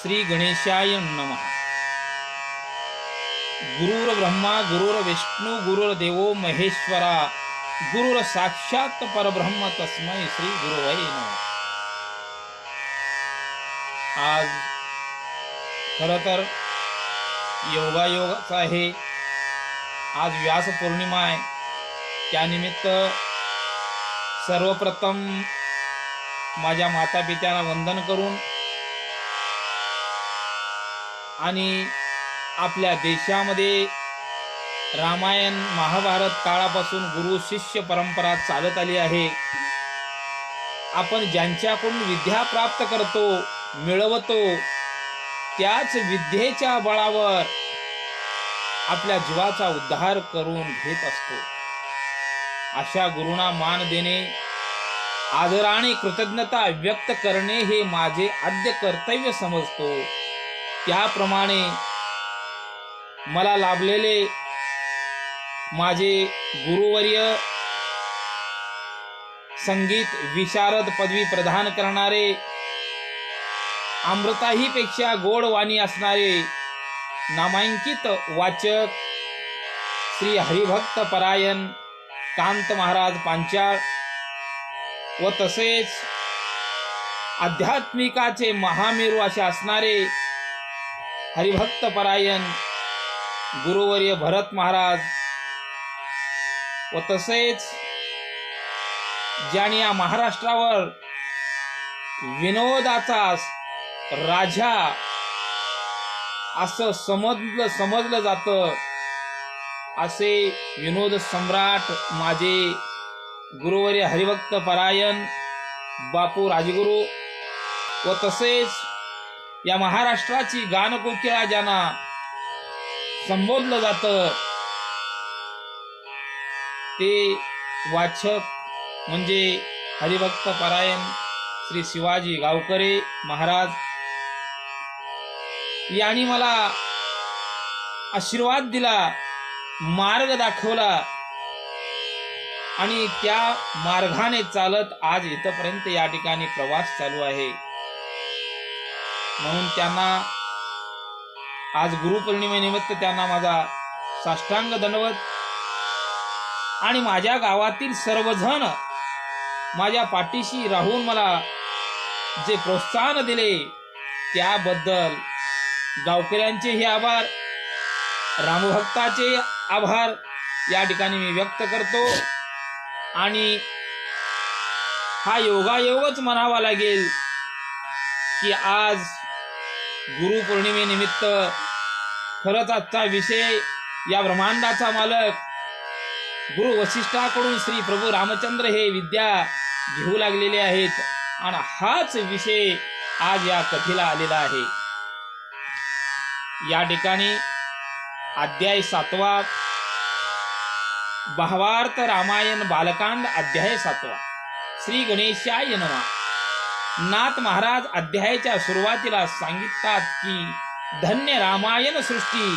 श्री गणेशाय नमः। गुरुर ब्रह्मा गुरुर विष्णू गुरुर देवो महेश्वरा गुरुर साक्षात परब्रह्म तस्मै श्री गुरुवे नमः। आज खरं तर योगायोगाचा आहे। आज व्यास पौर्णिमा आहे। त्यानिमित्त सर्वप्रथम माझ्या माता पित्यांना वंदन करून आणि आपल्या देशामध्ये रामायण महाभारत काळापासून गुरु शिष्य परंपरा चालत आली आहे। आपण ज्यांच्याकडून विद्या प्राप्त करतो मिळवतो त्याच विद्येच्या बळावर आपल्या जीवाचा उद्धार करून घेत असतो। अशा गुरुंना मान देणे आदराने कृतज्ञता व्यक्त करणे हे माझे आद्य कर्तव्य समजतो। त्याप्रमाणे मला लाभलेले माझे गुरुवर्य संगीत विशारद पदवी प्रदान करणारे अमृताही पेक्षा गोड वाणी असणारे नामांकित वाचक श्री हरिभक्त परायण कांत महाराज पांचाळ व तसेच आध्यात्मिकाचे महामेरू असे असणारे हरिभक्त परायण गुरुवर्य भरत महाराज व तसेच ज्यांनी या महाराष्ट्रावर विनोदाचा राजा असं समजलं जातं असे विनोद सम्राट माझे गुरुवर्य हरिभक्त परायण बापू राजगुरू व तसेच या महाराष्ट्राची गानकोकिळा ज्यांना संबोधलं जातं ते वाचक म्हणजे हरिभक्त परायण श्री शिवाजी गावकरे महाराज यांनी मला आशीर्वाद दिला, मार्ग दाखवला आणि त्या मार्गाने चालत आज इथपर्यंत या ठिकाणी प्रवास चालू आहे। म्हणून त्यांना आज गुरुपौर्णिमेनिमित्त त्यांना माझा साष्टांग दंडवत आणि माझ्या गावातील सर्वजण माझ्या पाठीशी राहून मला जे प्रोत्साहन दिले त्याबद्दल गावकऱ्यांचेही आभार, रामभक्ताचे आभार या ठिकाणी मी व्यक्त करतो। आणि हा योगायोगच म्हणावा लागेल की आज गुरुपौर्णिमेनिमित्त खरंच आजचा विषय या ब्रह्मांडाचा मालक गुरु वशिष्ठाकडून श्री प्रभू रामचंद्र हे विद्या घेऊ लागलेले आहेत आणि हाच विषय आज या कथेला आलेला आहे। या ठिकाणी अध्याय 7 भावार्थ रामायण बालकांड अध्याय 7 श्री गणेशाय नमः। नाथ महाराज अध्यायाच्या सुरुवातीला सांगिततात की धन्य रामायण सृष्टी,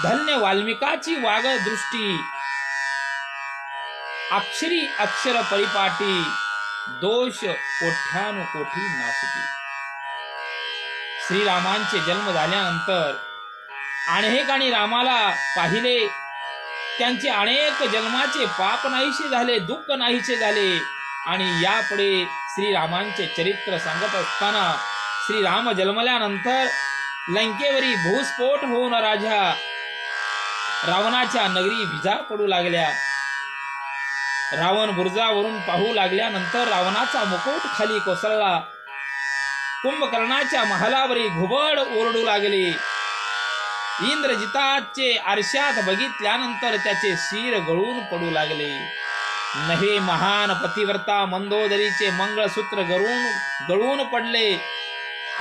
धन्य वाल्मिकाची वाग दृष्टी, अक्षरी अक्षर परिपाटी, दोष कोठ्यानुकोठी नासती। श्रीरामांचे जन्म झाल्यानंतर अनेकांनी रामाला पाहिले, त्यांचे अनेक जन्माचे पाप नाहीसे झाले, दुःख नाहीसे झाले आणि यापुढे श्रीरामांचे चरित्र सांगत असताना श्रीराम जन्मल्यानंतर लंकेवरी भूस्फोट होऊन राजा रावणाच्या नगरी विजा पडू लागल्या। रावण बुरुजावरून पाहू लागल्यानंतर रावणाचा मुकुट खाली कोसळला। कुंभकर्णाच्या महालावरी घुबड ओरडू लागले। इंद्रजिताचे आरशात बघितल्यानंतर त्याचे शिर गळून पडू लागले। नहे महान पतिव्रता मंदोदरीचे मंगळसूत्र गळून पडले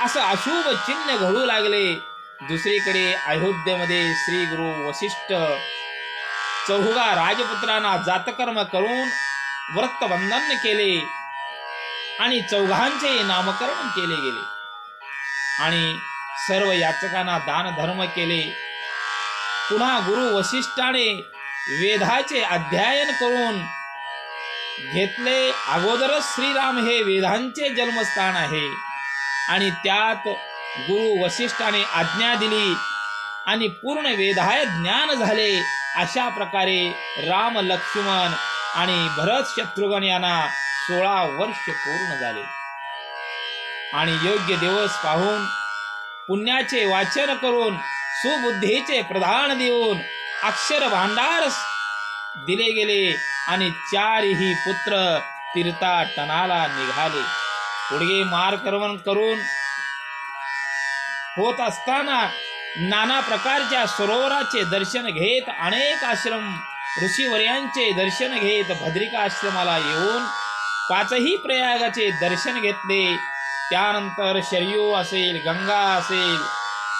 असं अशुभ चिन्ह घडू लागले। दुसरीकडे अयोध्येमध्ये श्री गुरु वशिष्ठ चौघा राजपुत्रांना जातकर्म करून व्रतबंधन केले आणि चौघांचे नामकरण केले गेले आणि सर्व याचकांना दान धर्म केले। पुन्हा गुरु वशिष्ठाने वेदाचे अध्ययन करून घेतले। अगोदरच श्रीराम हे वेदांचे जन्मस्थान आहे आणि त्यात गुरु वसिष्ठाने आज्ञा दिली आणि पूर्ण वेदाय ज्ञान झाले. अशा प्रकारे राम, लक्ष्मण आणि भरत, शत्रुघ्न यांना 16 वर्ष पूर्ण झाले. आणि योग्य दिवस पाहून पुण्याचे वाचन करून सुबुद्धीचे प्रदान देऊन अक्षर भांडार दिले गेले आणि 4ही पुत्र तीर्थाटनाला निघाले. पुढे मार्गक्रमण करून होत असताना नाना प्रकारच्या सरोवराचे दर्शन घेत, अनेक आश्रम ऋषीवर्यांचे दर्शन घेत भद्रिका आश्रमाला येऊन 5ही प्रयागाचे दर्शन घेतले. त्यानंतर शरयू असेल, गंगा असेल,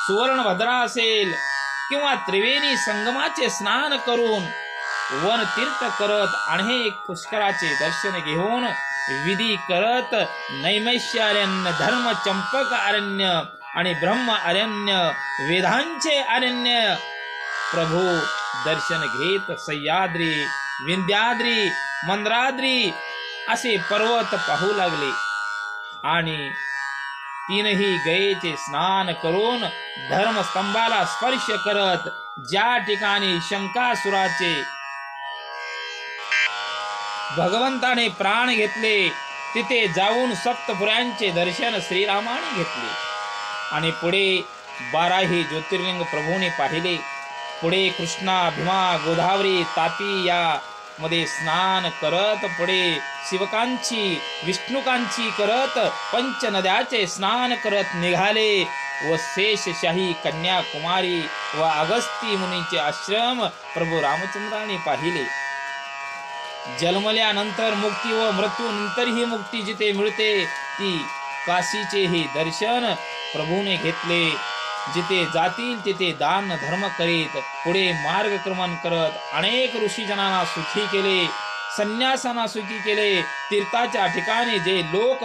सुवर्णभद्रा असेल किंवा त्रिवेणी संगमाचे स्नान करून वन तीर्थ करत अनेक पुष्कराचे दर्शन घेऊन विधी करत नैमिषारण्य, धर्म चंपक अरण्य आणि ब्रह्म अरण्य, वेदांचे अरण्य प्रभू दर्शन घेत सह्याद्री, विंध्याद्री, मंद्राद्री असे पर्वत पाहू लागले. आणि 3ही गयेचे स्नान करून धर्मस्तंभाला स्पर्श करत ज्या ठिकाणी शंकासुराचे भगवंताने प्राण घेतले तिथे जाऊन सप्तपुऱ्यांचे दर्शन श्रीरामाने घेतले. आणि पुढे 12ही ज्योतिर्लिंग प्रभूने पाहिले. पुढे कृष्णा, भीमा, गोदावरी, तापी या मध्ये स्नान करत पुढे शिवकांची, विष्णुकांची करत पंचनद्याचे स्नान करत निघाले व शेषशाही, कन्याकुमारी व अगस्ती मुनीचे आश्रम प्रभू रामचंद्राने पाहिले. जन्मल्यानंतर मुक्ती व मृत्यूनंतर ही मुक्ती जिथे मिळते ती काशीचेही दर्शन प्रभूने घेतले. जिथे जातील तिथे दान धर्म करीत पुढे मार्गक्रमण करत अनेक ऋषीजनांना सुखी केले, संन्यासांना सुखी केले. तीर्थाच्या ठिकाणी जे लोक